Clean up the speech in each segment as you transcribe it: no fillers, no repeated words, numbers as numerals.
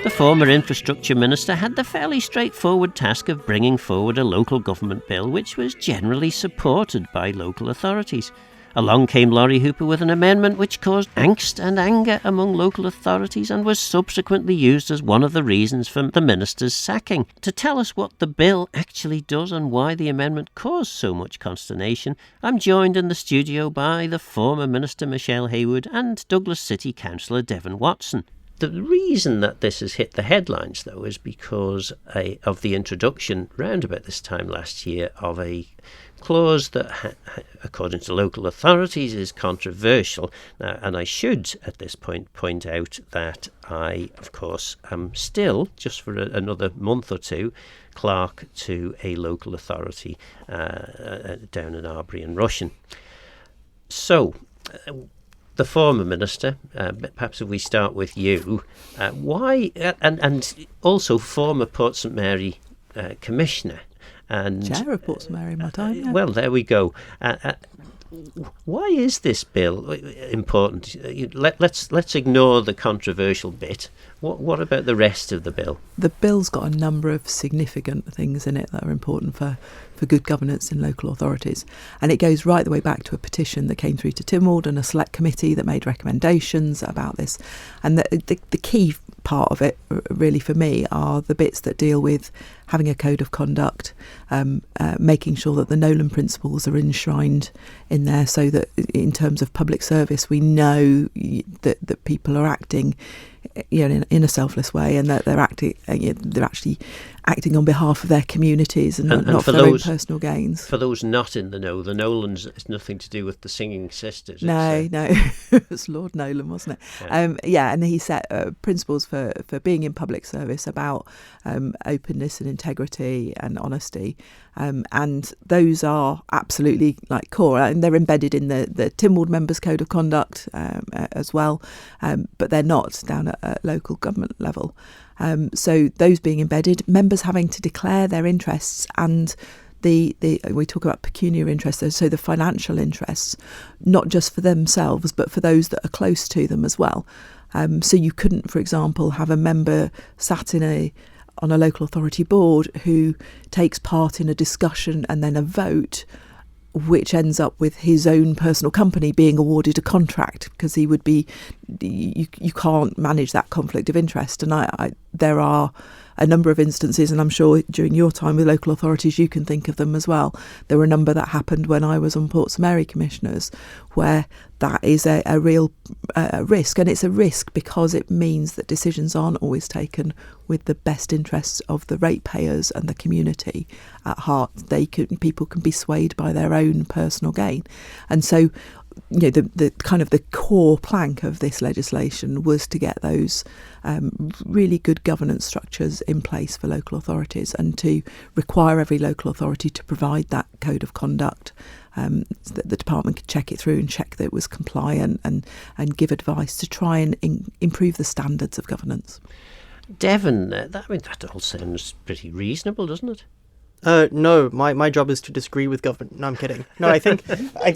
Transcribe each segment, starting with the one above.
The former Infrastructure Minister had the fairly straightforward task of bringing forward a local government bill which was generally supported by local authorities. Along came Lawrie Hooper with an amendment which caused angst and anger among local authorities and was subsequently used as one of the reasons for the minister's sacking. To tell us what the bill actually does and why the amendment caused so much consternation, I'm joined in the studio by the former Minister Michelle Haywood and Douglas City Councillor Devon Watson. The reason that this has hit the headlines, though, is because of the introduction, round about this time last year, of a clause that, according to local authorities, is controversial. Now, and I should, at this point out that I, of course, am still, just for another month or two, clerk to a local authority down in Arbury and Rushen. So, the former minister, perhaps if we start with you, why, and also former Port St Mary commissioner, and Chair of Port St Mary, my time. Yeah. Well, there we go. Why is this bill important? Let's ignore the controversial bit. What about the rest of the bill? The bill's got a number of significant things in it that are important for good governance in local authorities. And it goes right the way back to a petition that came through to Tynwald and a select committee that made recommendations about this. And the key part of it, really, for me, are the bits that deal with having a code of conduct, making sure that the Nolan principles are enshrined in there so that in terms of public service, we know that people are acting in a selfless way, and that they're actually acting on behalf of their communities and not for their own personal gains. For those not in the know, the Nolans is nothing to do with the Singing Sisters. No, it was Lord Nolan, wasn't it? Yeah, and he set principles for being in public service about openness and integrity and honesty, and those are absolutely core, and they're embedded in the Tynwald Members Code of Conduct as well, but they're not down at local government level. So those being embedded, members having to declare their interests and we talk about pecuniary interests, so the financial interests, not just for themselves but for those that are close to them as well. So you couldn't, for example, have a member sat on a local authority board who takes part in a discussion and then a vote which ends up with his own personal company being awarded a contract, because he would be, you can't manage that conflict of interest. And there are a number of instances, and I'm sure during your time with local authorities you can think of them as well. There were a number that happened when I was on Port St Mary Commissioners where that is a real risk, and it's a risk because it means that decisions aren't always taken with the best interests of the ratepayers and the community at heart. People can be swayed by their own personal gain, and so the kind of the core plank of this legislation was to get those really good governance structures in place for local authorities, and to require every local authority to provide that code of conduct, so that the department could check it through and check that it was compliant, and give advice to try and improve the standards of governance. Devon, that all sounds pretty reasonable, doesn't it? No, my job is to disagree with government. No, I'm kidding. No, I think I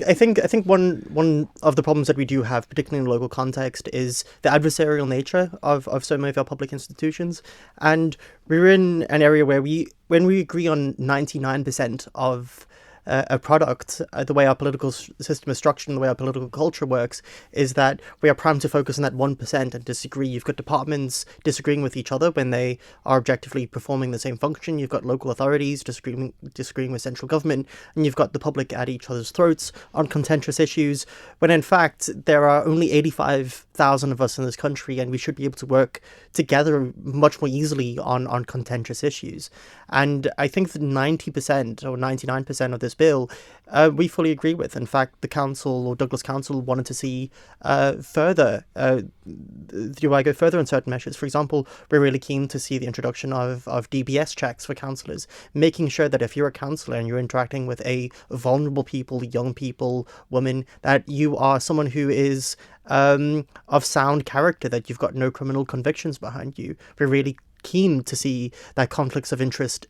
think one of the problems that we do have, particularly in the local context, is the adversarial nature of so many of our public institutions. And we're in an area where when we agree on 99% of a product, the way our political system is structured and the way our political culture works is that we are primed to focus on that 1% and disagree. You've got departments disagreeing with each other when they are objectively performing the same function. You've got local authorities disagreeing with central government, and you've got the public at each other's throats on contentious issues, when in fact there are only 85,000 of us in this country, and we should be able to work together much more easily on contentious issues. And I think that 90% or 99% of this bill we fully agree with. In fact, the council, or Douglas Council, wanted to see further. Do I go further in certain measures? For example, we're really keen to see the introduction of DBS checks for councillors, making sure that if you're a councillor and you're interacting with a vulnerable people, young people, women, that you are someone who is of sound character, that you've got no criminal convictions behind you. We're really keen to see that conflicts of interest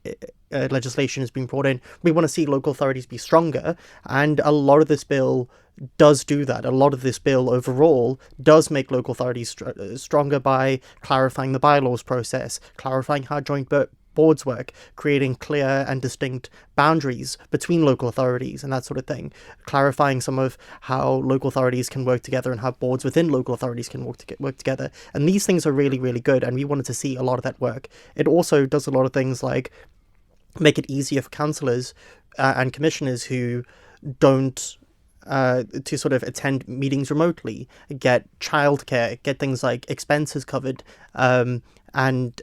legislation is being brought in. We want to see local authorities be stronger, and a lot of this bill does do that. A lot of this bill overall does make local authorities stronger by clarifying the bylaws process, clarifying how joint boards work, creating clear and distinct boundaries between local authorities and that sort of thing, clarifying some of how local authorities can work together and how boards within local authorities can work together. And these things are really, really good, and we wanted to see a lot of that work. It also does a lot of things like make it easier for councillors and commissioners who don't to sort of attend meetings remotely, get childcare, get things like expenses covered, and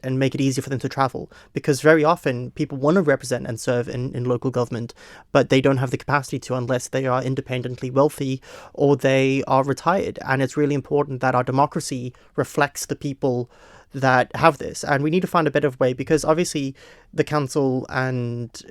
make it easier for them to travel. Because very often people want to represent and serve in local government, but they don't have the capacity to unless they are independently wealthy or they are retired. And it's really important that our democracy reflects the people that have this, and we need to find a better way, because obviously the council and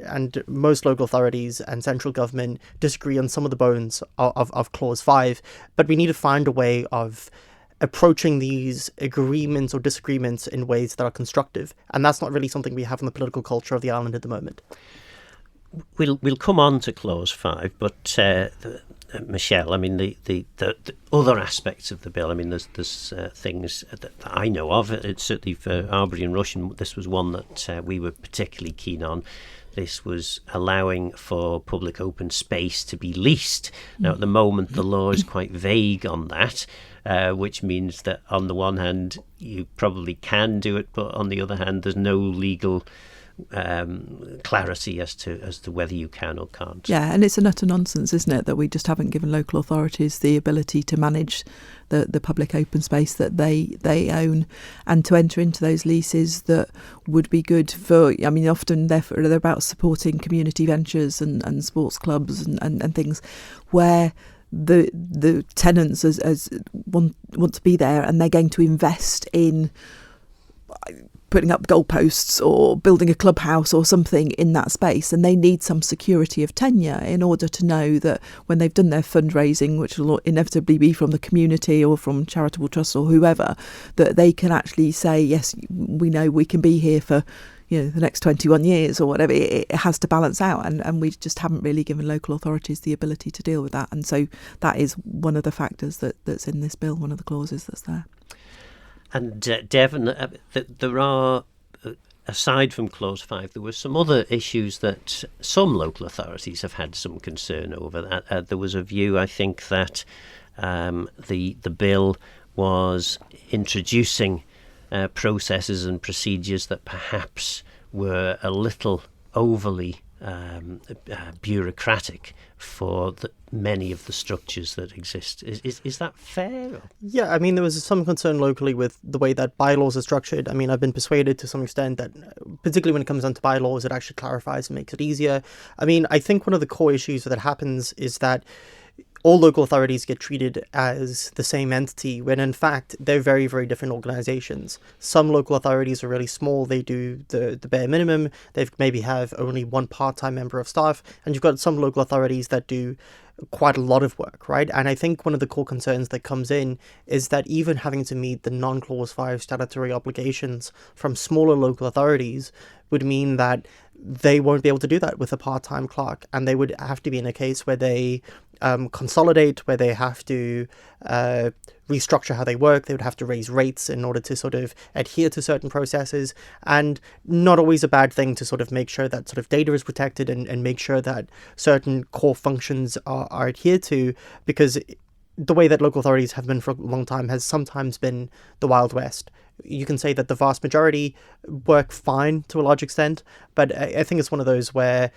most local authorities and central government disagree on some of the bones of Clause 5, but we need to find a way of approaching these agreements or disagreements in ways that are constructive, and that's not really something we have in the political culture of the island at the moment. We'll come on to Clause 5, but Michelle, I mean, the other aspects of the bill, I mean, there's things that I know of. It's certainly for Arbury and Rushen, this was one that we were particularly keen on. This was allowing for public open space to be leased. Now, at the moment, the law is quite vague on that, which means that on the one hand, you probably can do it, but on the other hand, there's no legal clarity as to whether you can or can't. Yeah, and it's an utter nonsense, isn't it, that we just haven't given local authorities the ability to manage the public open space that they own, and to enter into those leases that would be good for, I mean, often they're about supporting community ventures and sports clubs and things where the tenants as want to be there, and they're going to invest in putting up goalposts or building a clubhouse or something in that space, and they need some security of tenure in order to know that when they've done their fundraising, which will inevitably be from the community or from charitable trusts or whoever, that they can actually say, yes, we know we can be here for the next 21 years or whatever. It has to balance out, and we just haven't really given local authorities the ability to deal with that. And so that is one of the factors that's in this bill, one of the clauses that's there. And Devon, there are, aside from Clause 5, there were some other issues that some local authorities have had some concern over. There was a view, I think, that the bill was introducing processes and procedures that perhaps were a little overly bureaucratic for many of the structures that exist. Is that fair? Yeah, I mean, there was some concern locally with the way that bylaws are structured. I mean, I've been persuaded to some extent that, particularly when it comes down to bylaws, it actually clarifies and makes it easier. I mean, I think one of the core issues that happens is that all local authorities get treated as the same entity, when in fact they're very, very different organizations. Some local authorities are really small. They do the bare minimum. They maybe have only one part-time member of staff. And you've got some local authorities that do quite a lot of work, right? And I think one of the core concerns that comes in is that even having to meet the non-Clause 5 statutory obligations from smaller local authorities would mean that they won't be able to do that with a part-time clerk, and they would have to be in a case where they consolidate, where they have to restructure how they work. They would have to raise rates in order to sort of adhere to certain processes, and not always a bad thing to sort of make sure that sort of data is protected and make sure that certain core functions are adhered to, because the way that local authorities have been for a long time has sometimes been the Wild West. You can say that the vast majority work fine to a large extent, but I think it's one of those where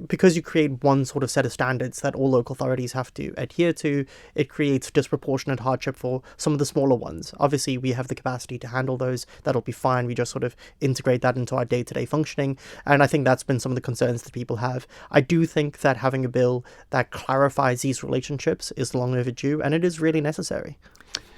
because you create one sort of set of standards that all local authorities have to adhere to, it creates disproportionate hardship for some of the smaller ones. Obviously, we have the capacity to handle those. That'll be fine. We just sort of integrate that into our day-to-day functioning. And I think that's been some of the concerns that people have. I do think that having a bill that clarifies these relationships is long overdue, and it is really necessary.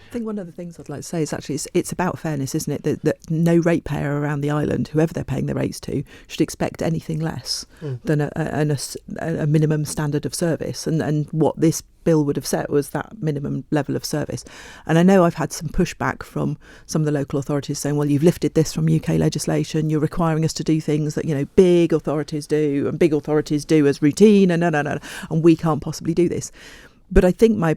I think one of the things I'd like to say is actually it's about fairness, isn't it? That no ratepayer around the island, whoever they're paying their rates to, should expect anything less than a minimum standard of service. And what this bill would have set was that minimum level of service. And I know I've had some pushback from some of the local authorities saying, well, you've lifted this from UK legislation, you're requiring us to do things that, big authorities do, and big authorities do as routine, and no, and we can't possibly do this. But I think my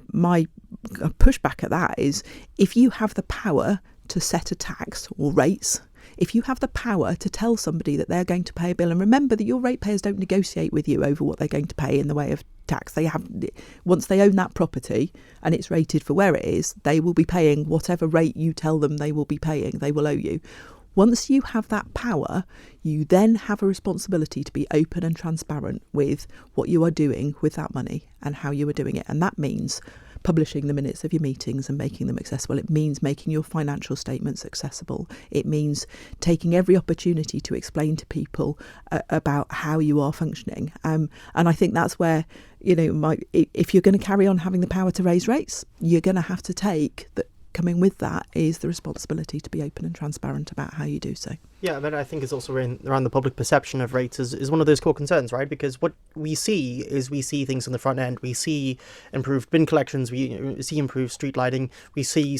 pushback at that is, if you have the power to set a tax or rates, if you have the power to tell somebody that they're going to pay a bill, and remember that your ratepayers don't negotiate with you over what they're going to pay in the way of tax. They have, once they own that property and it's rated for where it is, they will be paying whatever rate you tell them they will be paying. They will owe you. Once you have that power, you then have a responsibility to be open and transparent with what you are doing with that money and how you are doing it. And that means publishing the minutes of your meetings and making them accessible. It means making your financial statements accessible. It means taking every opportunity to explain to people about how you are functioning. And I think that's where, if you're going to carry on having the power to raise rates, you're going to have to take that. Coming with that is the responsibility to be open and transparent about how you do so. Yeah, but I think it's also around the public perception of rates is one of those core concerns, right? Because what we see things on the front end. We see improved bin collections. We see improved street lighting. We see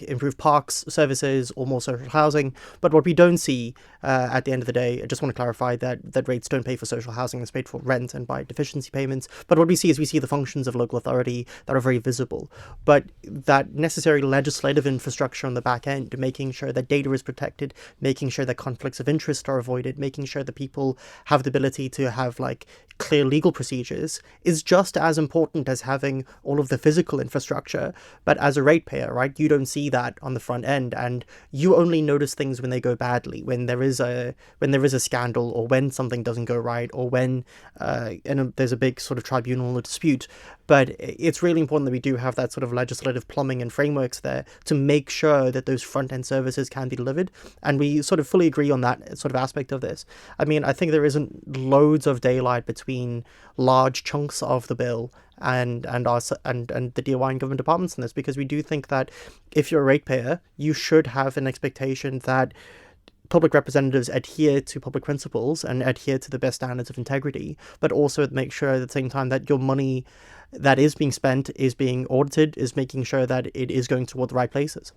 improved parks services or more social housing. But what we don't see at the end of the day, I just want to clarify that rates don't pay for social housing. It's paid for rent and by deficiency payments. But what we see the functions of local authority that are very visible. But that necessary legislative infrastructure on the back end, making sure that data is protected, making sure that conflicts of interest are avoided, making sure that people have the ability to have clear legal procedures, is just as important as having all of the physical infrastructure. But as a ratepayer, right, you don't see that on the front end, and you only notice things when they go badly, when there is a scandal, or when something doesn't go right, or when there's a big sort of tribunal or dispute. But it's really important that we do have that sort of legislative plumbing and frameworks there to make sure that those front-end services can be delivered. And we sort of fully agree on that sort of aspect of this. I mean, I think there isn't loads of daylight between large chunks of the bill and the DOI and government departments in this, because we do think that if you're a ratepayer, you should have an expectation that public representatives adhere to public principles and adhere to the best standards of integrity, but also make sure at the same time that your money that is being spent is being audited, is making sure that it is going toward the right places.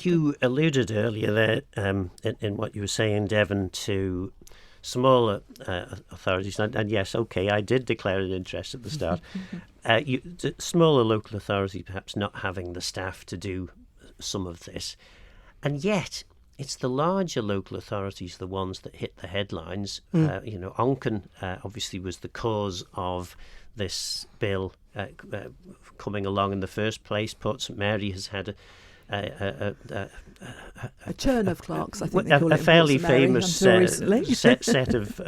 You alluded earlier there in what you were saying, Devon, to smaller authorities. And yes, okay, I did declare an interest at the start. Smaller local authorities perhaps not having the staff to do some of this. And yet, it's the larger local authorities, the ones that hit the headlines. Onken obviously was the cause of this bill coming along in the first place. Port St Mary has had a churn of clerks, I think they call it, a fairly famous set of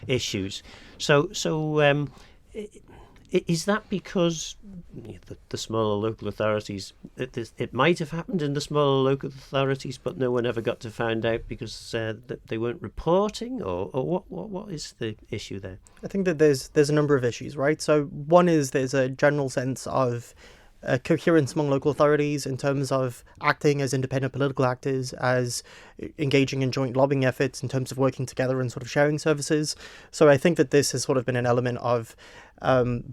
issues. So is that because the smaller local authorities, it might have happened in the smaller local authorities, but no one ever got to find out because they weren't reporting, or what is the issue there? I think that there's a number of issues, right? So one is there's a general sense of coherence among local authorities in terms of acting as independent political actors, as engaging in joint lobbying efforts, in terms of working together and sort of sharing services. So I think that this has sort of been an element of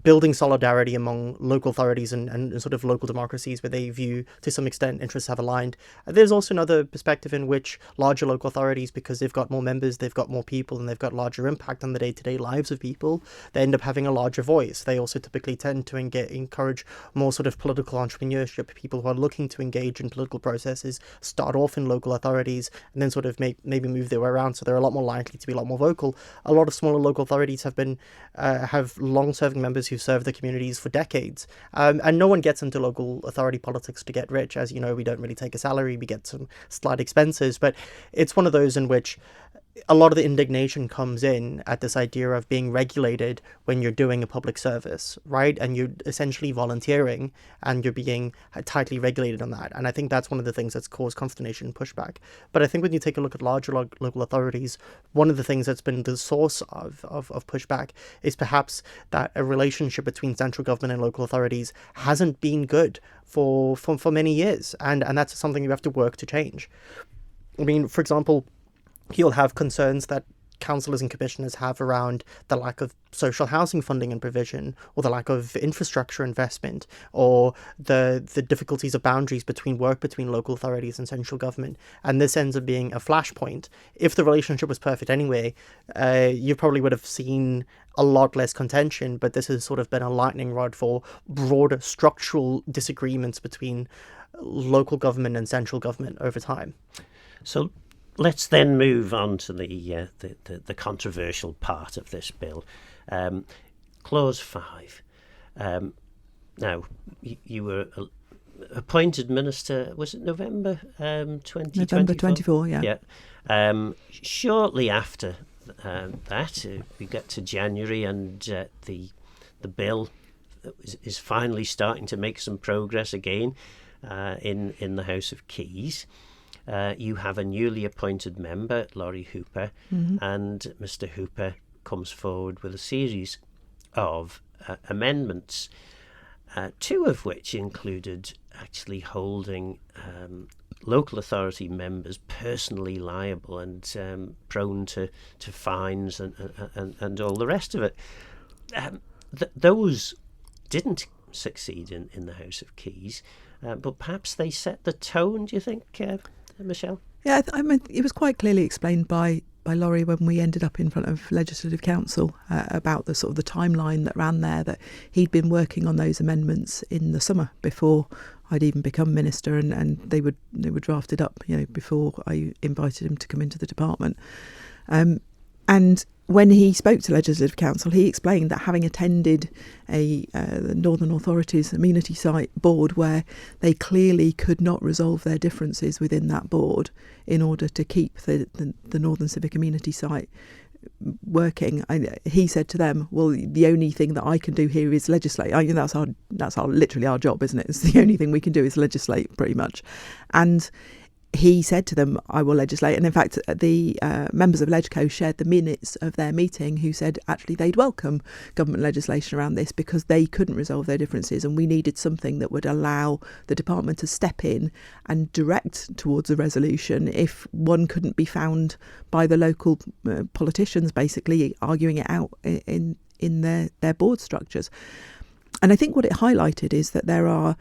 building solidarity among local authorities and sort of local democracies where they view, to some extent, interests have aligned. There's also another perspective in which larger local authorities, because they've got more members, they've got more people, and they've got larger impact on the day-to-day lives of people, they end up having a larger voice. They also typically tend to encourage more sort of political entrepreneurship. People who are looking to engage in political processes start off in local authorities and then sort of maybe move their way around, so they're a lot more likely to be a lot more vocal. A lot of smaller local authorities have long-serving members who serve the communities for decades, and no one gets into local authority politics to get rich. As you know, we don't really take a salary, we get some slight expenses, but it's one of those in which a lot of the indignation comes in at this idea of being regulated when you're doing a public service, right? And you're essentially volunteering and you're being tightly regulated on that. And I think that's one of the things that's caused consternation and pushback. But I think when you take a look at larger local authorities, one of the things that's been the source of pushback is perhaps that a relationship between central government and local authorities hasn't been good for many years. And that's something you have to work to change. I mean, for example, you'll have concerns that councillors and commissioners have around the lack of social housing funding and provision, or the lack of infrastructure investment, or the difficulties of boundaries between local authorities and central government. And this ends up being a flashpoint. If the relationship was perfect anyway, you probably would have seen a lot less contention, but this has sort of been a lightning rod for broader structural disagreements between local government and central government over time. So let's then move on to the controversial part of this bill. Clause 5. Now, you were appointed minister, was it November 2024? November 24, yeah. Yeah. Shortly after that, we get to January, and the bill is finally starting to make some progress again in the House of Keys. You have a newly appointed member, Lawrie Hooper, and Mr. Hooper comes forward with a series of amendments, two of which included actually holding local authority members personally liable and prone to fines and all the rest of it. Those didn't succeed in the House of Keys, but perhaps they set the tone, do you think, Michelle? Yeah, I mean, it was quite clearly explained by Lawrie when we ended up in front of Legislative Council about the sort of the timeline that ran there, that he'd been working on those amendments in the summer before I'd even become minister, and they were drafted up, before I invited him to come into the department. And when he spoke to Legislative Council, he explained that having attended the Northern Authorities Amenity Site board, where they clearly could not resolve their differences within that board in order to keep the Northern Civic Amenity Site working, he said to them, well, the only thing that I can do here is legislate. That's literally our job, isn't it? It's the only thing we can do is legislate, pretty much. And he said to them, I will legislate. And in fact, the members of Legco shared the minutes of their meeting, who said actually they'd welcome government legislation around this because they couldn't resolve their differences, and we needed something that would allow the department to step in and direct towards a resolution if one couldn't be found by the local politicians basically arguing it out in their board structures. And I think what it highlighted is that there are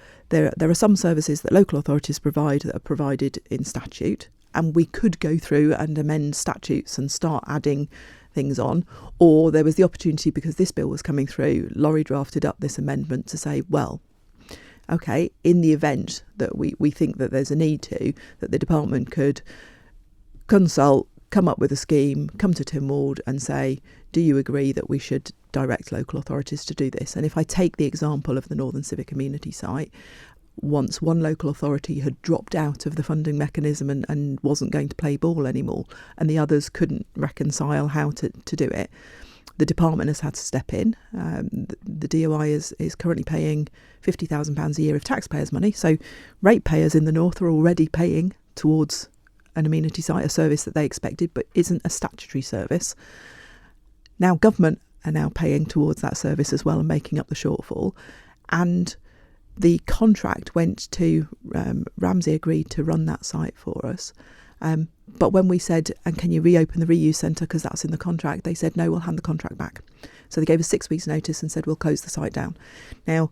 some services that local authorities provide that are provided in statute, and we could go through and amend statutes and start adding things on. Or there was the opportunity, because this bill was coming through, Lawrie drafted up this amendment to say, well, OK, in the event that we think that there's a need that the department could consult, come up with a scheme, come to Tynwald and say, do you agree that we should direct local authorities to do this? And if I take the example of the Northern Civic Amenity Site, once one local authority had dropped out of the funding mechanism and wasn't going to play ball anymore, and the others couldn't reconcile how to do it, the department has had to step in. The DOI is currently paying £50,000 a year of taxpayers' money, so ratepayers in the north are already paying towards an amenity site, a service that they expected but isn't a statutory service. Now government are now paying towards that service as well and making up the shortfall. And the contract went to Ramsey agreed to run that site for us. But when we said, and can you reopen the reuse centre because that's in the contract, they said, no, we'll hand the contract back. So they gave us 6 weeks notice and said, we'll close the site down. Now,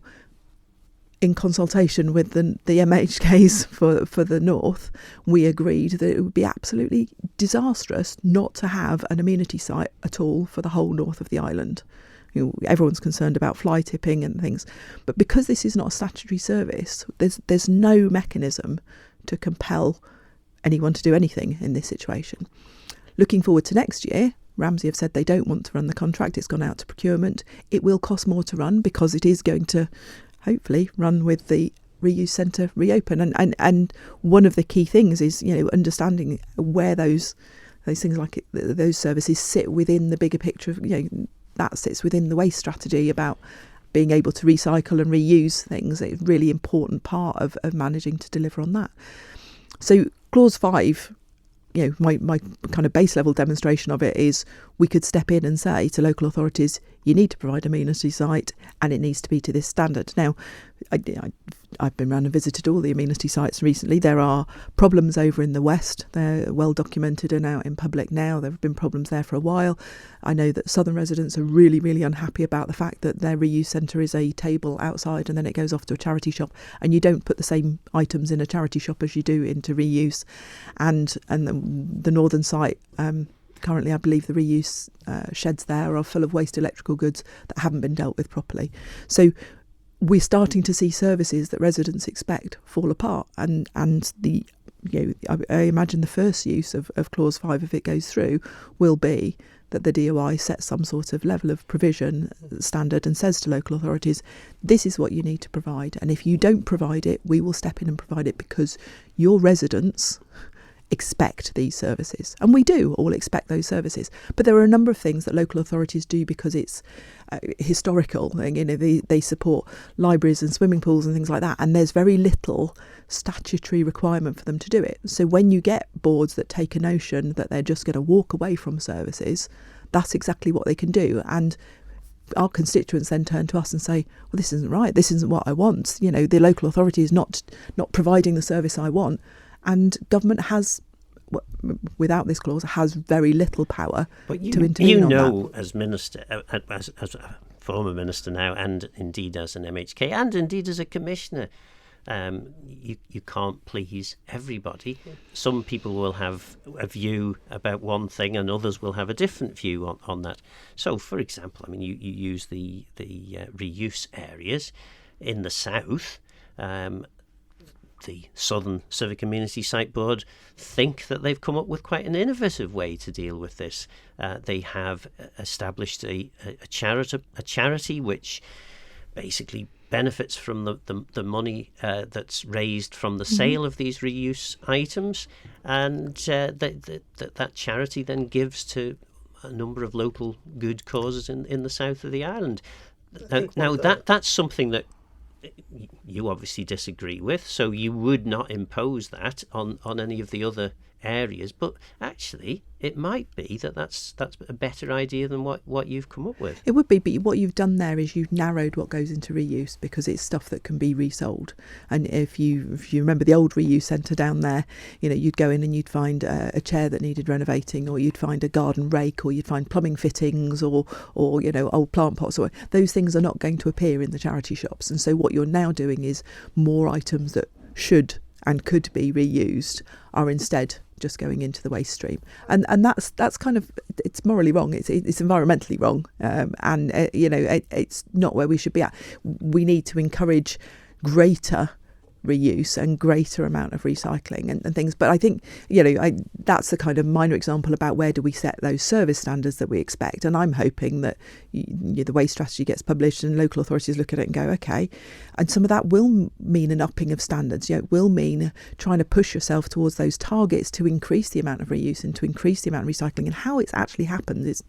in consultation with the MHKs for the North, we agreed that it would be absolutely disastrous not to have an amenity site at all for the whole north of the island. Everyone's concerned about fly tipping and things, but because this is not a statutory service, there's no mechanism to compel anyone to do anything in this situation. Looking forward to next year, Ramsey have said they don't want to run the contract. It's gone out to procurement. It will cost more to run because it is going to hopefully run with the reuse centre reopen. And one of the key things is, understanding where those those things like those services sit within the bigger picture of, that sits within the waste strategy about being able to recycle and reuse things. It's a really important part of managing to deliver on that. So clause 5, my kind of base level demonstration of it is we could step in and say to local authorities, you need to provide amenity site and it needs to be to this standard. Now, I've been around and visited all the amenity sites recently. There are problems over in the west. They're well documented and out in public now. There have been problems there for a while. I know that southern residents are really, really unhappy about the fact that their reuse centre is a table outside and then it goes off to a charity shop, and you don't put the same items in a charity shop as you do into reuse. And the northern site, currently, I believe the reuse sheds there are full of waste electrical goods that haven't been dealt with properly. So we're starting to see services that residents expect fall apart, and the I imagine the first use of clause 5, if it goes through, will be that the DOI sets some sort of level of provision standard and says to local authorities, this is what you need to provide, and if you don't provide it, we will step in and provide it because your residents expect these services. And we do all expect those services. But there are a number of things that local authorities do because it's historical. They support libraries and swimming pools and things like that. And there's very little statutory requirement for them to do it. So when you get boards that take a notion that they're just going to walk away from services, that's exactly what they can do. And our constituents then turn to us and say, well, this isn't right. This isn't what I want. The local authority is not providing the service I want. And government has, without this clause, has very little power to intervene on that. As minister, as a former minister now, and indeed as an MHK, and indeed as a commissioner, you can't please everybody. Some people will have a view about one thing, and others will have a different view on that. So, for example, you use the reuse areas in the south. The Southern Civic Community Site Board think that they've come up with quite an innovative way to deal with this. They have established a charity which basically benefits from the money that's raised from the sale of these reuse items, and that charity then gives to a number of local good causes in the south of the island. Now that's something that you obviously disagree with, so you would not impose that on any of the other areas, but actually it might be that's a better idea than what you've come up with. It would be, but what you've done there is you've narrowed what goes into reuse because it's stuff that can be resold. And if you remember the old reuse centre down there, you'd go in and you'd find a chair that needed renovating, or you'd find a garden rake, or you'd find plumbing fittings, or old plant pots. Or those things are not going to appear in the charity shops. And so what you're now doing is more items that should and could be reused are instead just going into the waste stream, and that's kind of, it's morally wrong, it's environmentally wrong, and it's not where we should be at. We need to encourage greater reuse and greater amount of recycling and things. But I think, that's the kind of minor example about where do we set those service standards that we expect. And I'm hoping that the waste strategy gets published and local authorities look at it and go, okay. And some of that will mean an upping of standards. It will mean trying to push yourself towards those targets to increase the amount of reuse and to increase the amount of recycling. And how it's actually happened is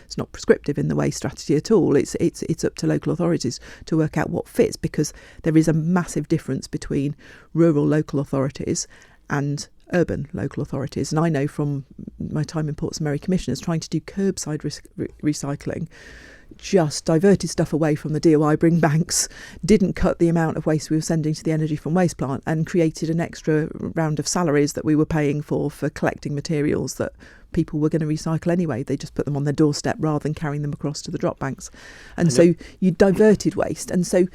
it's not prescriptive in the waste strategy at all. It's up to local authorities to work out what fits, because there is a massive difference between rural local authorities and urban local authorities. And I know from my time in Ports and Merry Commissioners, trying to do curbside recycling just diverted stuff away from the DOI bring banks, didn't cut the amount of waste we were sending to the energy from waste plant, and created an extra round of salaries that we were paying for collecting materials that people were going to recycle anyway. They just put them on their doorstep rather than carrying them across to the drop banks. And so you diverted waste. And so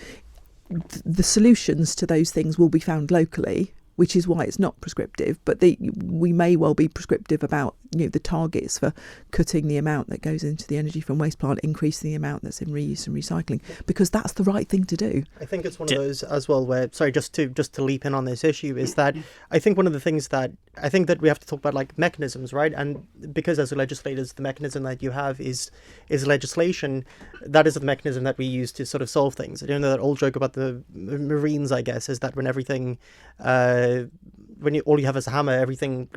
the solutions to those things will be found locally, which is why it's not prescriptive, but we may well be prescriptive about the targets for cutting the amount that goes into the energy from waste plant, increasing the amount that's in reuse and recycling, because that's the right thing to do. I think it's one of those as well where, sorry, just to leap in on this issue, is that I think one of the things that I think that we have to talk about, like, mechanisms, right? And because as legislators, the mechanism that you have is legislation. That is the mechanism that we use to sort of solve things. That old joke about the Marines, I guess, is that when everything, all you have is a hammer, everything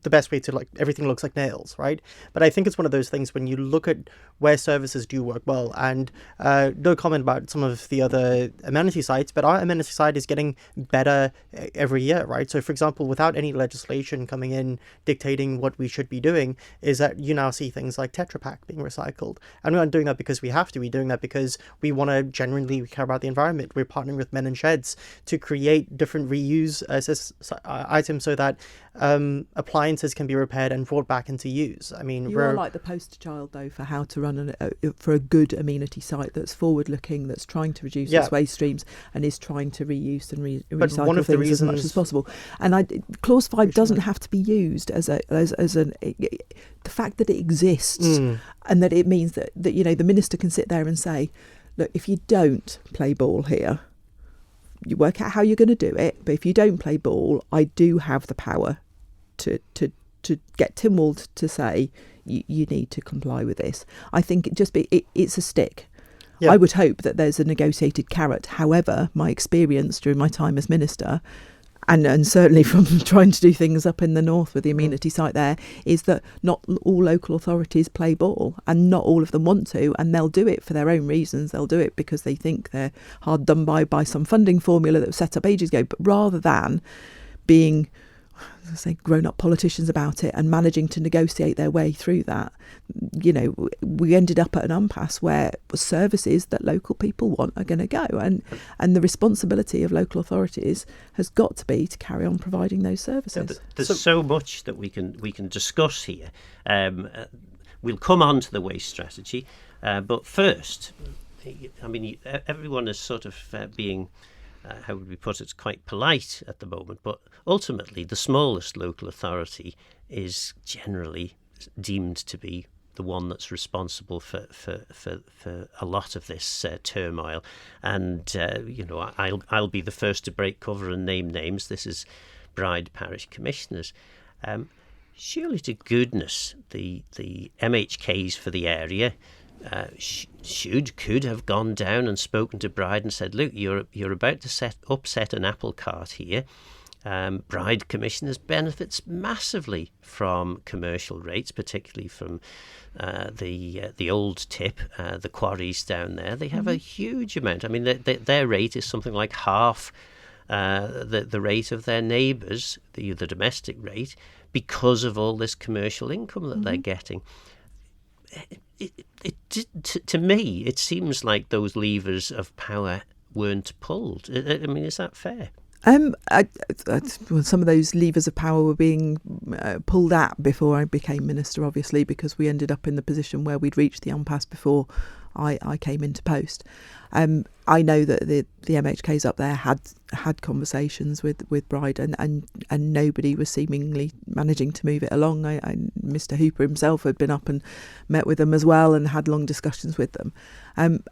the best way to, like, everything looks like nails, right? But I think it's one of those things when you look at where services do work well, and no comment about some of the other amenity sites, but our amenity site is getting better every year, right? So, for example, without any legislation coming in dictating what we should be doing, is that you now see things like Tetra Pak being recycled. And we're not doing that because we have to. We're doing that because we want to genuinely care about the environment. We're partnering with Men and Sheds to create different reuse items so that appliances can be repaired and brought back into use. I mean, you are like the poster child, though, for how to run for a good amenity site that's forward-looking, that's trying to reduce its waste streams and is trying to reuse and recycle one of things as much as possible. And Clause 5 doesn't have to be used as the fact that it exists and that it means that the minister can sit there and say, look, if you don't play ball here, you work out how you're going to do it, but if you don't play ball, I do have the power to get Tynwald to say you need to comply with this. I think it's a stick. Yeah. I would hope that there's a negotiated carrot. However, my experience during my time as minister, and certainly from trying to do things up in the north with the amenity site there, is that not all local authorities play ball, and not all of them want to, and they'll do it for their own reasons. They'll do it because they think they're hard done by some funding formula that was set up ages ago. But rather than being, as I say, grown-up politicians about it and managing to negotiate their way through that, we ended up at an impasse where services that local people want are going to go, and the responsibility of local authorities has got to be to carry on providing those services. There's so much that we can discuss here. We'll come on to the waste strategy, but first, I mean, everyone is sort of being, how would we put it, quite polite at the moment, but ultimately the smallest local authority is generally deemed to be the one that's responsible for a lot of this turmoil. And I'll be the first to break cover and name names. This is Bride Parish Commissioners. Surely to goodness, the MHKs for the area could have gone down and spoken to Bride and said, look, you're about to upset an apple cart here. Bride Commissioners benefits massively from commercial rates, particularly from the old tip, the quarries down there. They have a huge amount. I mean, their rate is something like half the rate of their neighbours, the domestic rate, because of all this commercial income that they're getting. To me, it seems like those levers of power weren't pulled. I mean, is that fair? Some of those levers of power were being pulled at before I became minister, obviously, because we ended up in the position where we'd reached the impasse before I came into post. I know that the MHKs up there had conversations with Bride, and nobody was seemingly managing to move it along. Mr. Hooper himself had been up and met with them as well and had long discussions with them. And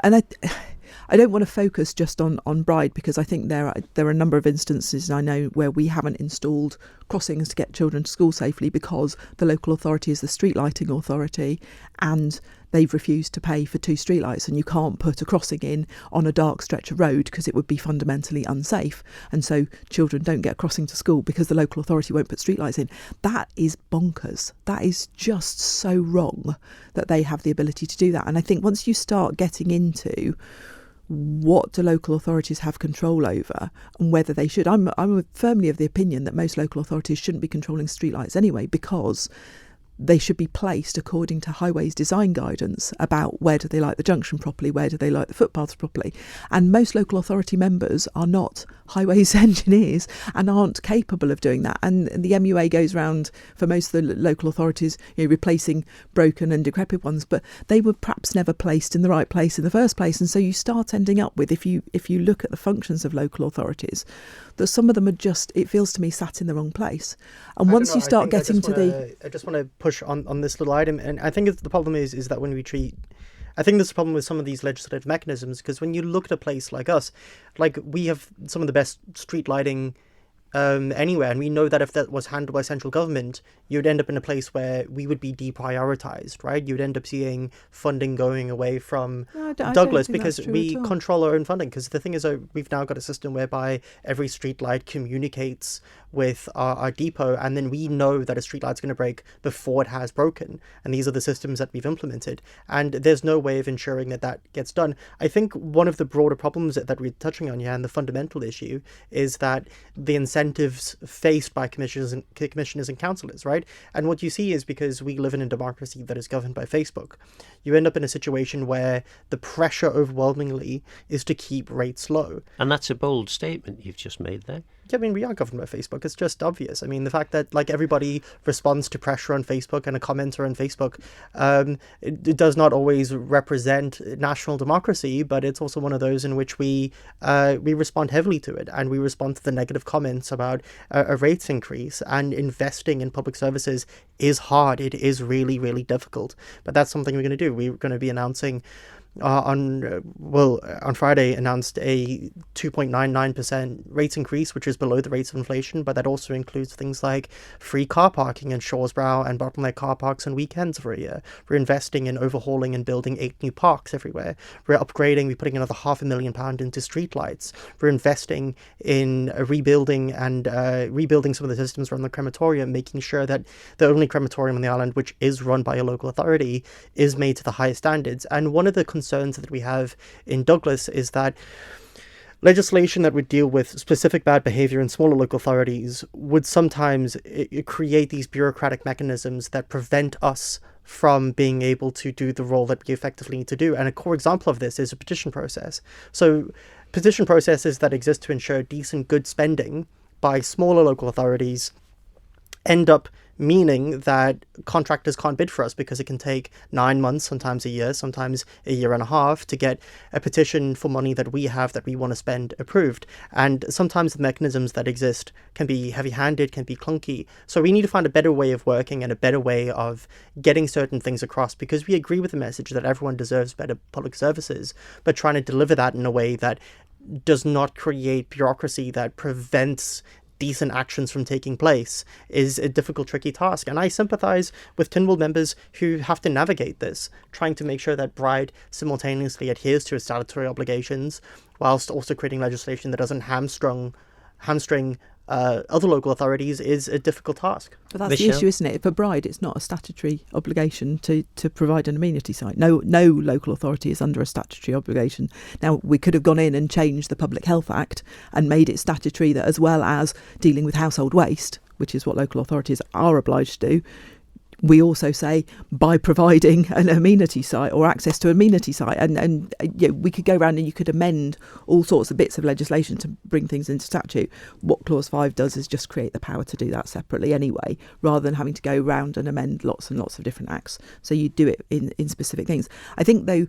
I don't want to focus just on Bride, because I think there are a number of instances I know where we haven't installed crossings to get children to school safely because the local authority is the street lighting authority and they've refused to pay for 2 streetlights, and you can't put a crossing in on a dark stretch of road because it would be fundamentally unsafe, and so children don't get a crossing to school because the local authority won't put streetlights in. That is bonkers. That is just so wrong that they have the ability to do that. And I think once you start getting into what do local authorities have control over and whether they should, I'm firmly of the opinion that most local authorities shouldn't be controlling streetlights anyway, because they should be placed according to highways design guidance about where do they like the junction properly, where do they like the footpaths properly. And most local authority members are not highways engineers and aren't capable of doing that. And the MUA goes round for most of the local authorities, replacing broken and decrepit ones, but they were perhaps never placed in the right place in the first place. And so you start ending up with, if you look at the functions of local authorities, that some of them are just, it feels to me, sat in the wrong place. And once you start getting to I just want to push on this little item, and I think the problem is that when we treat, I think there's a problem with some of these legislative mechanisms, because when you look at a place like us, like we have some of the best street lighting anywhere. And we know that if that was handled by central government, you'd end up in a place where we would be deprioritized, right? You'd end up seeing funding going away from Douglas because we control our own funding. Because the thing is, we've now got a system whereby every streetlight communicates with our depot, and then we know that a streetlight's going to break before it has broken. And these are the systems that we've implemented. And there's no way of ensuring that that gets done. I think one of the broader problems that we're touching on here, and the fundamental issue, is that the incentives faced by commissioners and councillors, right? And what you see is, because we live in a democracy that is governed by Facebook, you end up in a situation where the pressure overwhelmingly is to keep rates low. And that's a bold statement you've just made there. Yeah, I mean, we are governed by Facebook. It's just obvious. I mean, the fact that like everybody responds to pressure on Facebook and a commenter on Facebook, it does not always represent national democracy, but it's also one of those in which we respond heavily to it, and we respond to the negative comments about a rates increase. And investing in public services is hard. It is really, really difficult. But that's something we're going to do. We're going to be announcing on Friday, announced a 2.99% rates increase, which is below the rates of inflation, but that also includes things like free car parking in Shawsbrow and bottleneck car parks on weekends for a year. We're investing in overhauling and building 8 new parks everywhere. We're putting another £500,000 into streetlights. We're investing in rebuilding some of the systems around the crematorium, making sure that the only crematorium on the island which is run by a local authority is made to the highest standards. And one of the concerns that we have in Douglas is that legislation that would deal with specific bad behaviour in smaller local authorities would sometimes create these bureaucratic mechanisms that prevent us from being able to do the role that we effectively need to do. And a core example of this is a petition process. So petition processes that exist to ensure decent, good spending by smaller local authorities end up meaning that contractors can't bid for us because it can take 9 months, sometimes a year, sometimes a year and a half to get a petition for money that we have that we want to spend approved. And sometimes the mechanisms that exist can be heavy-handed, can be clunky. So we need to find a better way of working and a better way of getting certain things across, because we agree with the message that everyone deserves better public services, but trying to deliver that in a way that does not create bureaucracy that prevents decent actions from taking place is a difficult, tricky task. And I sympathise with Tynwald members who have to navigate this, trying to make sure that Bride simultaneously adheres to its statutory obligations whilst also creating legislation that doesn't hamstring other local authorities is a difficult task. But that's Michelle? The issue, isn't it? For Bride, it's not a statutory obligation to provide an amenity site. No local authority is under a statutory obligation. Now, we could have gone in and changed the Public Health Act and made it statutory that, as well as dealing with household waste, which is what local authorities are obliged to do, we also say by providing an amenity site or access to an amenity site, and we could go around and you could amend all sorts of bits of legislation to bring things into statute. What Clause 5 does is just create the power to do that separately anyway, rather than having to go round and amend lots and lots of different acts. So you do it in specific things. I think, though,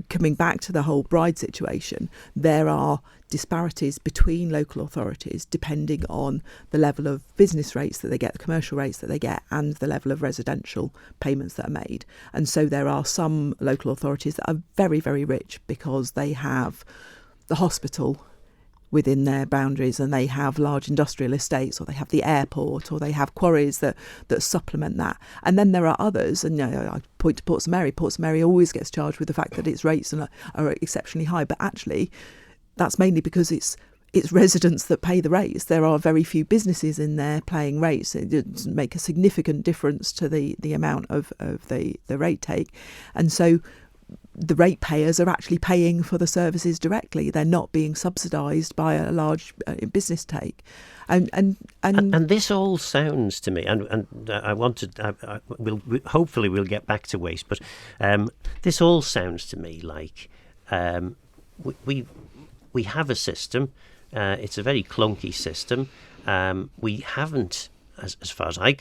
coming back to the whole Bride situation, there are disparities between local authorities depending on the level of business rates that they get, the commercial rates that they get, and the level of residential payments that are made. And so there are some local authorities that are very, very rich because they have the hospital within their boundaries, and they have large industrial estates, or they have the airport, or they have quarries that supplement that. And then there are others, and I point to Portsmouth Mary always gets charged with the fact that its rates are exceptionally high, but actually that's mainly because it's residents that pay the rates. There are very few businesses in there paying rates. It doesn't make a significant difference to the amount of the rate take. And so the ratepayers are actually paying for the services directly. They're not being subsidised by a large business take. And this all sounds to me, and I wanted, hopefully we'll get back to waste, but this all sounds to me like we have a system. It's a very clunky system. We haven't, as far as I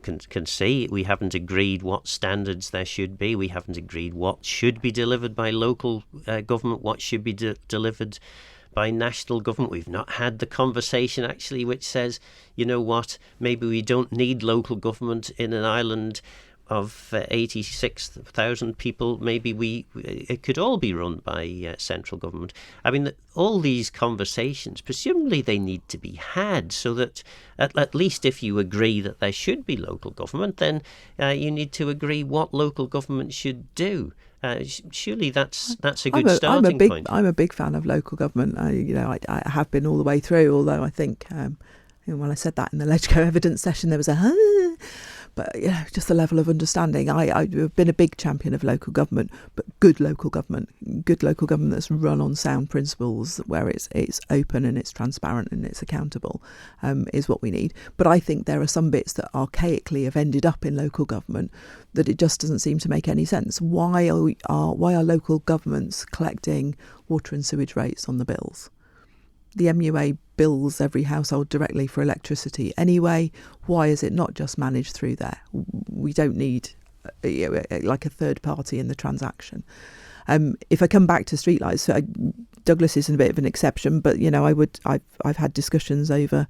can see, we haven't agreed what standards there should be. We haven't agreed what should be delivered by local government, what should be delivered by national government. We've not had the conversation, actually, which says, you know what, maybe we don't need local government in an island of 86,000 people, maybe it could all be run by central government. I mean, all these conversations, presumably they need to be had so that at least if you agree that there should be local government, then you need to agree what local government should do. Surely that's a good starting point. I'm a big fan of local government. I have been all the way through, although I think when I said that in the LegCo evidence session, there was but just the level of understanding. I've been a big champion of local government, but good local government that's run on sound principles, where it's open and it's transparent and it's accountable, is what we need. But I think there are some bits that archaically have ended up in local government that it just doesn't seem to make any sense. Why are local governments collecting water and sewage rates on the bills? The MUA bills every household directly for electricity anyway. Why is it not just managed through there? We don't need like a third party in the transaction. If I come back to streetlights, Douglas is a bit of an exception, but I've had discussions over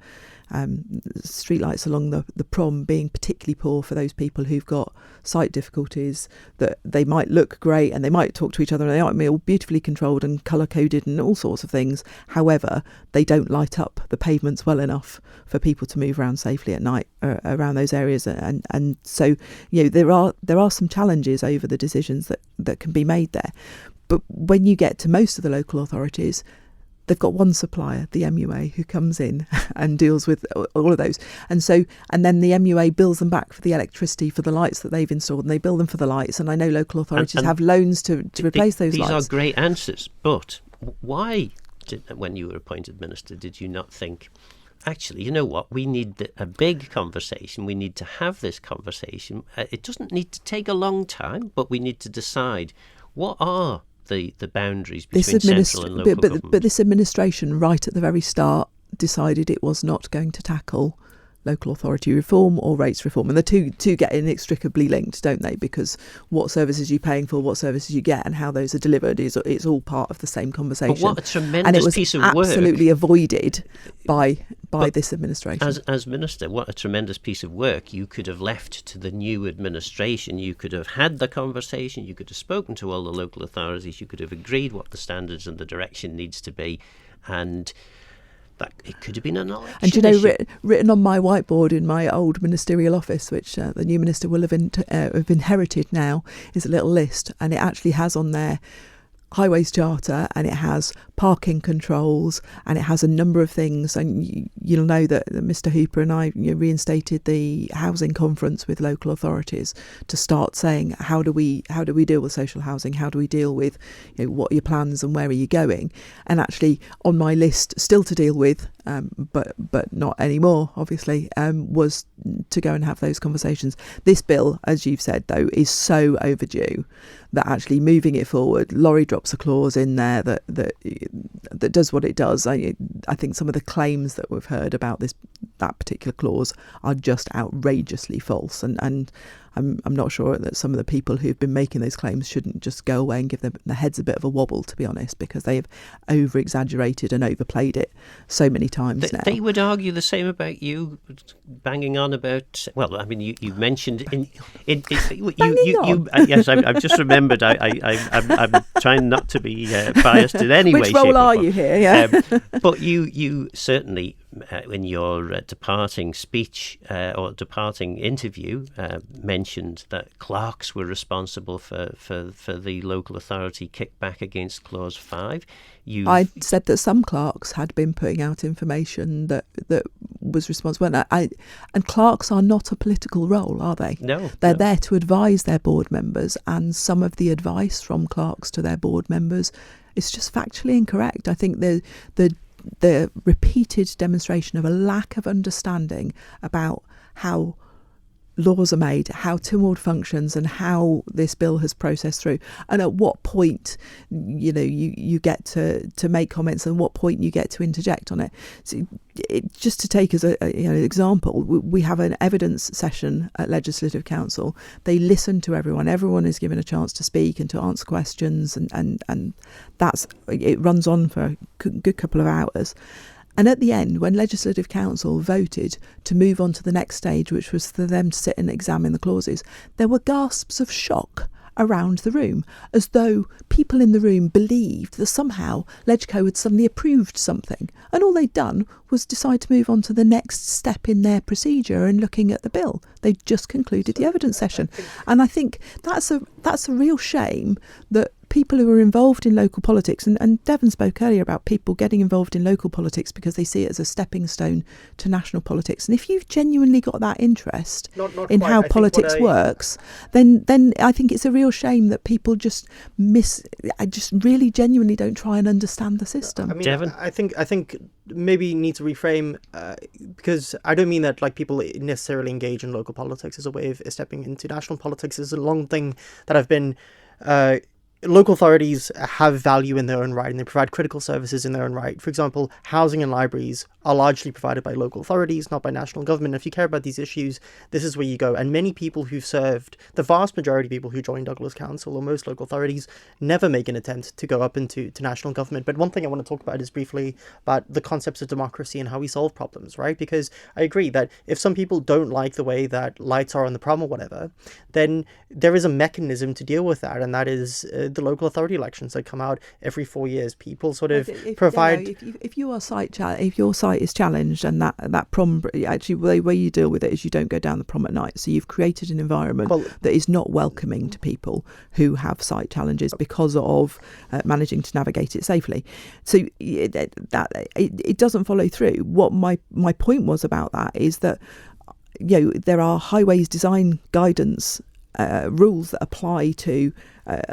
streetlights along the prom being particularly poor for those people who've got sight difficulties, that they might look great and they might talk to each other and they might be all beautifully controlled and colour coded and all sorts of things. However, they don't light up the pavements well enough for people to move around safely at night around those areas, and so there are some challenges over the decisions that can be made there. But when you get to most of the local authorities, they've got one supplier, the MUA, who comes in and deals with all of those. And then the MUA bills them back for the electricity for the lights that they've installed, and they bill them for the lights. And I know local authorities have loans to replace those lights. These are great answers. But why, when you were appointed minister, did you not think, actually, you know what, we need a big conversation. We need to have this conversation. It doesn't need to take a long time, but we need to decide what are the boundaries between central and local government. But this administration, right at the very start, decided it was not going to tackle local authority reform or rates reform. And the two get inextricably linked, don't they? Because what services you're paying for, what services you get, and how those are delivered it's all part of the same conversation. But what a tremendous piece of work. And it was absolutely avoided by this administration. As minister, what a tremendous piece of work. You could have left to the new administration. You could have had the conversation. You could have spoken to all the local authorities. You could have agreed what the standards and the direction needs to be. And that it could have been an election. And written on my whiteboard in my old ministerial office, which the new minister will have inherited now, is a little list, and it actually has on there Highways Charter, and it has parking controls, and it has a number of things. And you'll know that Mr. Hooper and I reinstated the housing conference with local authorities to start saying, how do we deal with social housing? How do we deal with what are your plans and where are you going? And actually on my list still to deal with, but not anymore, obviously, was to go and have those conversations. This bill, as you've said, though, is so overdue that actually moving it forward, Lawrie drops a clause in there that does what it does. I think some of the claims that we've heard about that particular clause are just outrageously false, and I'm not sure that some of the people who've been making those claims shouldn't just go away and give their heads a bit of a wobble, to be honest, because they have over-exaggerated and overplayed it so many times now. They would argue the same about you banging on about. Well, I mean, you mentioned yes, I've just remembered. I'm trying not to be biased in any way. Which role are you here? Yeah, but you certainly. In your departing speech or departing interview, mentioned that clerks were responsible for the local authority kickback against Clause 5. I said that some clerks had been putting out information that was responsible. And clerks are not a political role, are they? No. They're there to advise their board members, and some of the advice from clerks to their board members is just factually incorrect. I think the repeated demonstration of a lack of understanding about how laws are made, how TILMOD functions, and how this bill has processed through, and at what point you get to make comments, and what point you get to interject on it. So just to take as an example, we have an evidence session at Legislative Council. They listen to everyone. Everyone is given a chance to speak and to answer questions, and it runs on for a good couple of hours. And at the end, when Legislative Council voted to move on to the next stage, which was for them to sit and examine the clauses, there were gasps of shock around the room, as though people in the room believed that somehow Legco had suddenly approved something, and all they'd done was decide to move on to the next step in their procedure and looking at the bill. They'd just concluded the evidence session. And I think that's a real shame that people who are involved in local politics, and Devon spoke earlier about people getting involved in local politics because they see it as a stepping stone to national politics. And if you've genuinely got that interest Not in quite. how I think politics works, then I think it's a real shame that people just really genuinely don't try and understand the system. I mean, Devon? I think maybe need to reframe, because I don't mean that like people necessarily engage in local politics as a way of stepping into national politics. Is a long thing that I've been. Local authorities have value in their own right, and they provide critical services in their own right. For example, housing and libraries are largely provided by local authorities, not by national government. If you care about these issues, this is where you go. And many people who've served, the vast majority of people who join Douglas Council or most local authorities, never make an attempt to go up into national government. But one thing I want to talk about is briefly about the concepts of democracy and how we solve problems, right? Because I agree that if some people don't like the way that lights are on the prom or whatever, then there is a mechanism to deal with that, and that is the local authority elections that come out every 4 years. People sort of provide. If your site is challenged, and that prom, actually the way you deal with it is you don't go down the prom at night. So you've created an environment that is not welcoming to people who have site challenges because of managing to navigate it safely. So it doesn't follow through. What my point was about that is that there are highways design guidance rules that apply to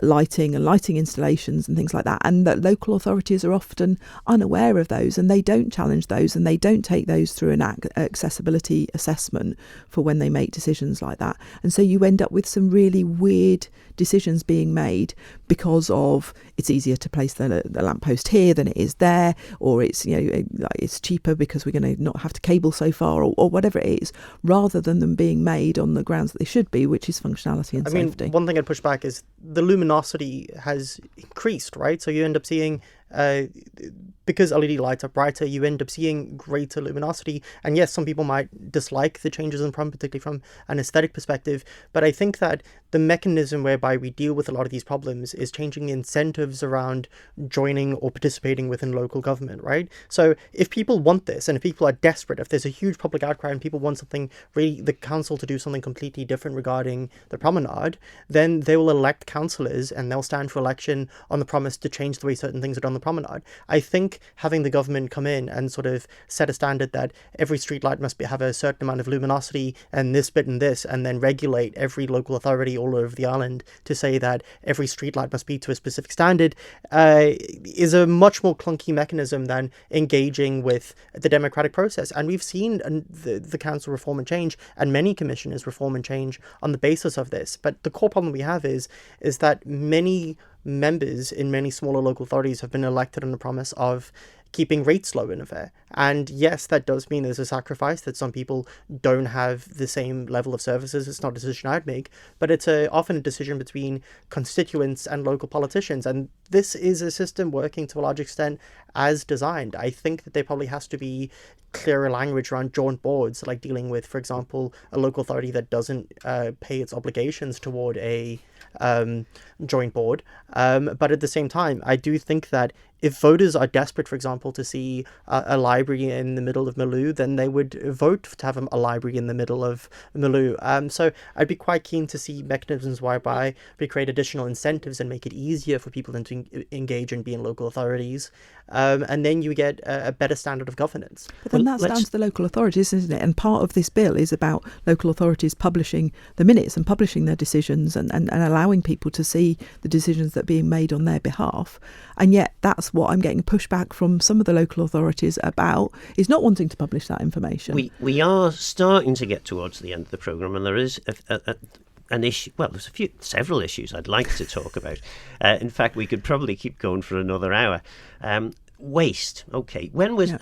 lighting and lighting installations and things like that, and that local authorities are often unaware of those, and they don't challenge those, and they don't take those through an accessibility assessment for when they make decisions like that. And so you end up with some really weird decisions being made because of it's easier to place the lamppost here than it is there, or it's it's cheaper because we're going to not have to cable so far, or whatever it is, rather than them being made on the grounds that they should be, which is functionality and safety. One thing I'd push back is the luminosity has increased, right? So you end up seeing, because LED lights are brighter, you end up seeing greater luminosity. And yes, some people might dislike the changes in prom, particularly from an aesthetic perspective. But I think that the mechanism whereby we deal with a lot of these problems is changing the incentives around joining or participating within local government, right? So if people want this, and if people are desperate, if there's a huge public outcry and people want something, really the council to do something completely different regarding the promenade, then they will elect councillors and they'll stand for election on the promise to change the way certain things are done on the promenade. I think having the government come in and sort of set a standard that every streetlight must have a certain amount of luminosity and this bit and this, and then regulate every local authority all over the island to say that every streetlight must be to a specific standard, is a much more clunky mechanism than engaging with the democratic process. And we've seen the council reform and change, and many commissioners reform and change on the basis of this. But the core problem we have is that many members in many smaller local authorities have been elected on the promise of keeping rates low in affair. And yes, that does mean there's a sacrifice, that some people don't have the same level of services. It's not a decision I'd make, but it's often a decision between constituents and local politicians. And this is a system working to a large extent as designed. I think that there probably has to be clearer language around joint boards, like dealing with, for example, a local authority that doesn't pay its obligations toward a joint board. But at the same time, I do think that if voters are desperate, for example, to see a library in the middle of Maloo, then they would vote to have a library in the middle of Maloo. So I'd be quite keen to see mechanisms whereby we create additional incentives and make it easier for people to engage and be in local authorities. And then you get a better standard of governance. But then that's down to the local authorities, isn't it? And part of this bill is about local authorities publishing the minutes and publishing their decisions and allowing people to see the decisions that are being made on their behalf. And yet that's what I'm getting pushback from some of the local authorities about, is not wanting to publish that information. We are starting to get towards the end of the programme, and there is an issue. Well, there's several issues I'd like to talk about. In fact, we could probably keep going for another hour. Waste. Okay. When was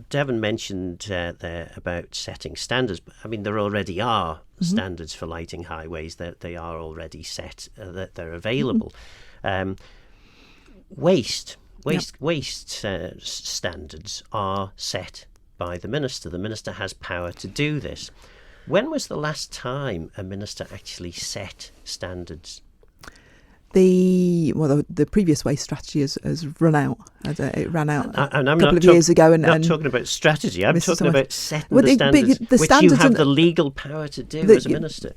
Devon mentioned there about setting standards? I mean, there already are standards for lighting highways. That they are already set. That they're available. Waste. waste standards are set by the minister. The minister has power to do this. When was the last time a minister actually set standards? The previous waste strategy has run out. It ran out a I'm couple of years ago. I'm not talking about strategy. I'm talking about setting Well, the standards, the which standards you have the legal power to do as a minister.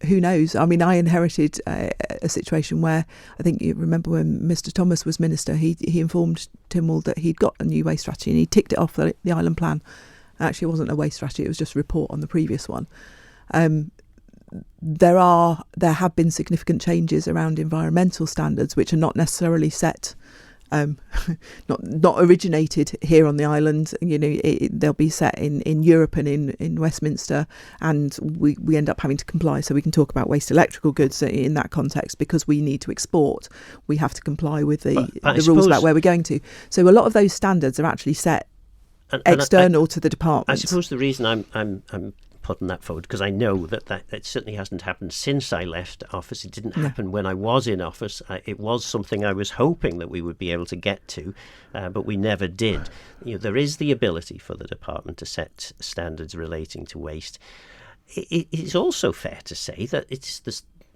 Who knows? I mean, I inherited a situation where I think you remember when Mr. Thomas was minister, he informed Tynwald that he'd got a new waste strategy and he ticked it off the island plan. Actually, it wasn't a waste strategy; it was just a report on the previous one. There have been significant changes around environmental standards, which are not necessarily set, not originated here on the island. They'll be set in Europe and in Westminster, and we end up having to comply. So we can talk about waste electrical goods in that context, because we need to export. We have to comply with the rules about where we're going to. So a lot of those standards are actually set external to the department. I suppose the reason I'm putting that forward, because I know that it certainly hasn't happened since I left office. It didn't happen when I was in office. It was something I was hoping that we would be able to get to, but we never did. There is the ability for the department to set standards relating to waste. It is also fair to say that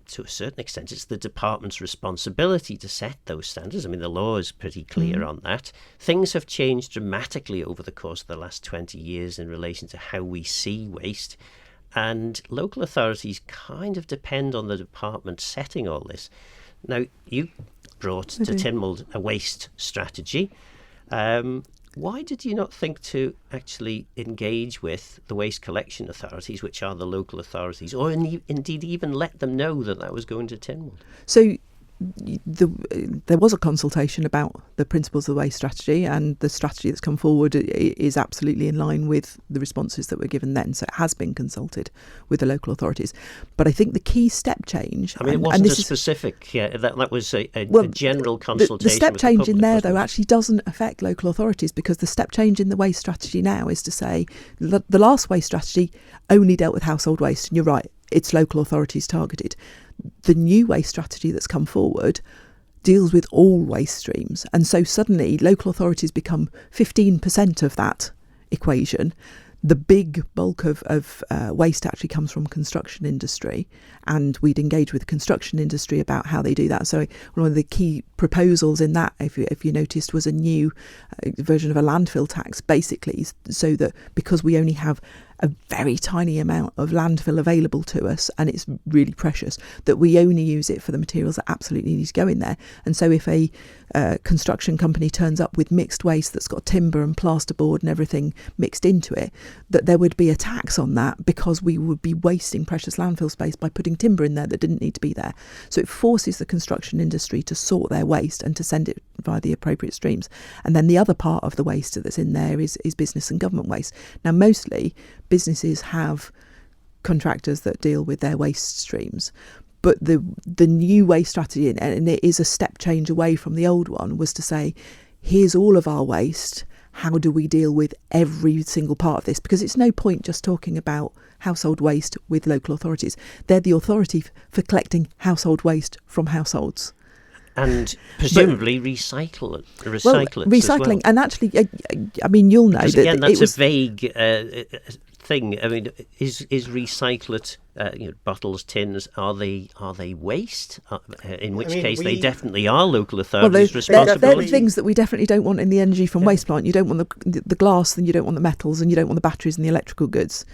to a certain extent, it's the department's responsibility to set those standards. I mean, the law is pretty clear on that. Things have changed dramatically over the course of the last 20 years in relation to how we see waste. And local authorities kind of depend on the department setting all this. Now, you brought to Tynwald a waste strategy. Why did you not think to actually engage with the waste collection authorities, which are the local authorities, or indeed even let them know that was going to Tynwald? So there was a consultation about the principles of the waste strategy, and the strategy that's come forward is absolutely in line with the responses that were given then. So it has been consulted with the local authorities. But I think the key step change... I mean, it wasn't specific. That was a general consultation. The step change in there, though, it? actually doesn't affect local authorities, because the step change in the waste strategy now is to say the last waste strategy only dealt with household waste. And you're right, it's local authorities targeted. The new waste strategy that's come forward deals with all waste streams. And so suddenly local authorities become 15% of that equation. The big bulk of waste actually comes from construction industry, and we'd engage with the construction industry about how they do that. So one of the key proposals in that, if you noticed, was a new version of a landfill tax, basically, so that because we only have a very tiny amount of landfill available to us, and it's really precious, that we only use it for the materials that absolutely need to go in there. And so if a construction company turns up with mixed waste that's got timber and plasterboard and everything mixed into it, that there would be a tax on that, because we would be wasting precious landfill space by putting timber in there that didn't need to be there. So it forces the construction industry to sort their waste and to send it via the appropriate streams. And then the other part of the waste that's in there is business and government waste. Now, mostly businesses have contractors that deal with their waste streams, but the new waste strategy, and it is a step change away from the old one, was to say, here's all of our waste. How do we deal with every single part of this? Because it's no point just talking about household waste with local authorities. They're the authority for collecting household waste from households. And presumably recycle it. Recycling, and actually, I mean, you'll know that again, that's a vague thing. I mean, is recycle it? Bottles, tins, are they waste? In which case, they definitely are local authorities' responsibility. They're the things that we definitely don't want in the energy from waste plant. You don't want the glass, and you don't want the metals, and you don't want the batteries and the electrical goods.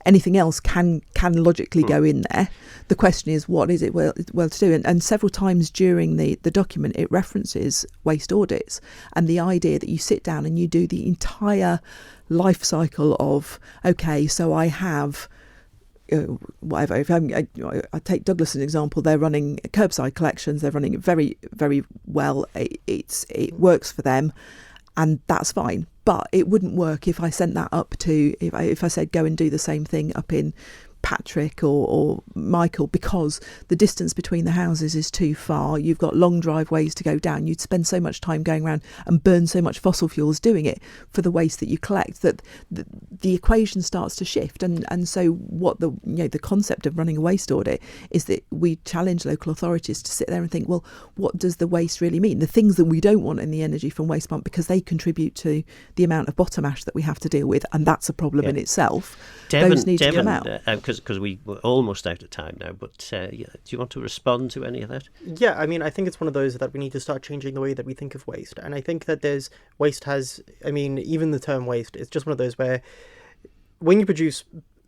Anything else can logically go in there. The question is, what is it well to do? And several times during the document, it references waste audits, and the idea that you sit down and you do the entire life cycle of, okay, so I have whatever. If I take Douglas as an example, they're running curbside collections. They're running it very, very well. It works for them, and that's fine. But it wouldn't work if I sent that up to, if I said go and do the same thing up in Patrick or Michael, because the distance between the houses is too far, you've got long driveways to go down, you'd spend so much time going around and burn so much fossil fuels doing it for the waste that you collect, that the equation starts to shift. And so what the concept of running a waste audit is that we challenge local authorities to sit there and think, well, what does the waste really mean? The things that we don't want in the energy from waste plant, because they contribute to the amount of bottom ash that we have to deal with, and that's a problem in itself. Those need to come out. Because we're almost out of time now, but do you want to respond to any of that? Yeah, I mean, I think it's one of those that we need to start changing the way that we think of waste. And I think that even the term waste, it's just one of those where when you produce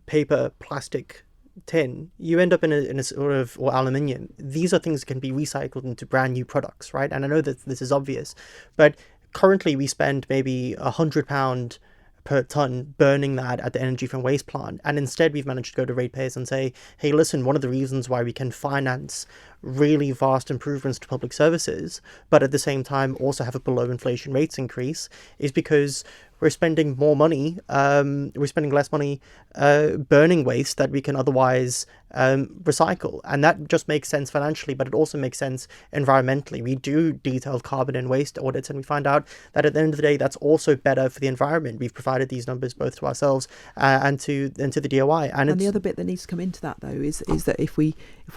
paper, plastic, tin, you end up in a sort of, or aluminium. These are things that can be recycled into brand new products, right? And I know that this is obvious, but currently we spend maybe £100 per ton burning that at the energy from waste plant, and instead we've managed to go to ratepayers and say, hey, listen, one of the reasons why we can finance really vast improvements to public services but at the same time also have a below inflation rates increase is because we're spending more money, we're spending less money burning waste that we can otherwise recycle. And that just makes sense financially, but it also makes sense environmentally. We do detailed carbon and waste audits, and we find out that at the end of the day, that's also better for the environment. We've provided these numbers both to ourselves and to the DOI. And the other bit that needs to come into that, though, is that if we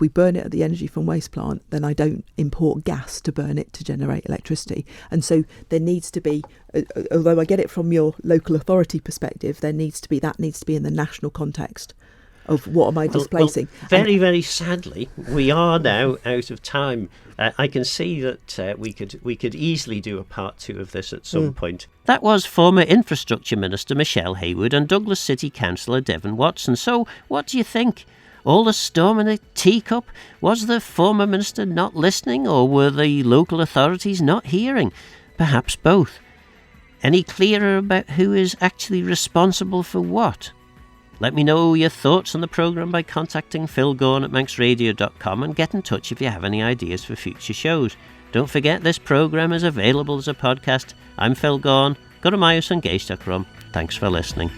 burn it at the energy from waste plant, then I don't import gas to burn it to generate electricity. And so there needs to be, although I get it from your local authority perspective, that needs to be in the national context of what am I displacing. Well, very sadly, we are now out of time. I can see that we could easily do a part 2 of this at some point. That was former Infrastructure Minister Michelle Haywood and Douglas City Councillor Devon Watson. So what do you think? All the storm in a teacup? Was the former minister not listening, or were the local authorities not hearing? Perhaps both. Any clearer about who is actually responsible for what? Let me know your thoughts on the programme by contacting Phil Gaughan at manxradio.com, and get in touch if you have any ideas for future shows. Don't forget, this programme is available as a podcast. I'm Phil Gaughan. Go to myusangage.com. Thanks for listening.